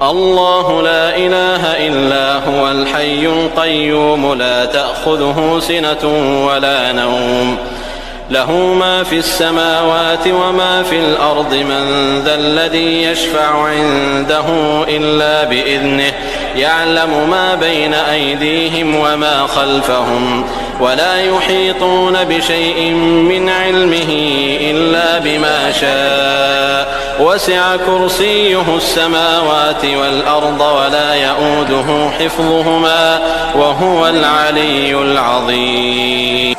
الله لا إله إلا هو الحي القيوم لا تأخذه سنة ولا نوم له ما في السماوات وما في الأرض من ذا الذي يشفع عنده إلا بإذنه يعلم ما بين أيديهم وما خلفهم ولا يحيطون بشيء من علمه إلا بما شاء وسع كرسيه السماوات والأرض ولا يؤوده حفظهما وهو العلي العظيم.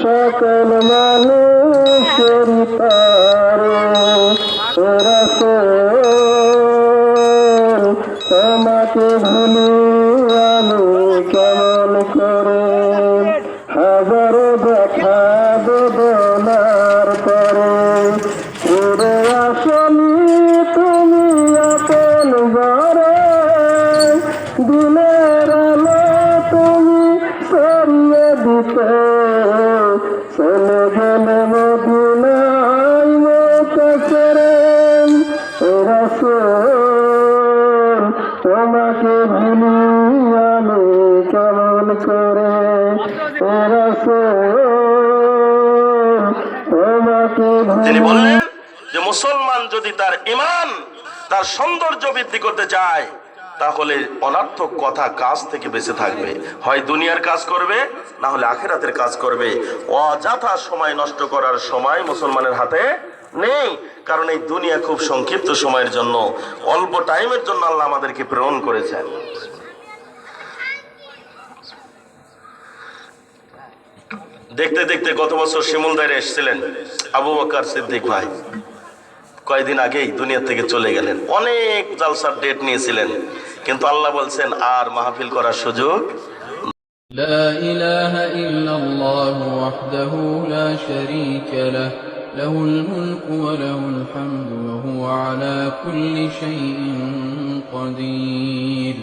সকল মানুষের পারে রাসূল তোমাকে ভুলি আমি কেমন করে হাজারো ব্যথা বেদনার পরে ফিরে আসনি তুমি আপন ঘরে দিনের আলো তুমি সরিয়ে দিতে চলে গেলে মদিনায় মুকাসসিরে রাসূল তোমাকে ভুলি আমি কেমন করে রাসূল তোমাকে তিনি বললেন যে মুসলমান যদি তার ঈমান তার সৌন্দর্য বৃদ্ধি করতে চায় তাহলে অনর্থক কথা কাজ থেকে বেঁচে থাকবে, হয় দুনিয়ার কাজ করবে না হলে আখিরাতের কাজ করবে। অযথা সময় নষ্ট করার সময় মুসলমানের হাতে নেই, কারণ এই দুনিয়া খুব সংক্ষিপ্ত সময়ের জন্য, অল্প টাইমের জন্য আল্লাহ আমাদেরকে প্রেরণ করেছেন। দেখতে দেখতে গত বছর শিমুলদারে এসেছিলেন আবু বকর সিদ্দিক ভাই, কয়েকদিন আগেই দুনিয়া থেকে চলে গেলেন। অনেক জালসার ডেট নিয়েছিলেন, কিন্তু আল্লাহ বলছেন আর মাহফিল করার সুযোগ। লা ইলাহা ইল্লাল্লাহু ওয়াহদাহু লা শারীকা লাহু লাহুল মুলকু ওয়া লাহুল হামদু ওয়া হুয়া আলা কুল্লি শাইইন কাদির।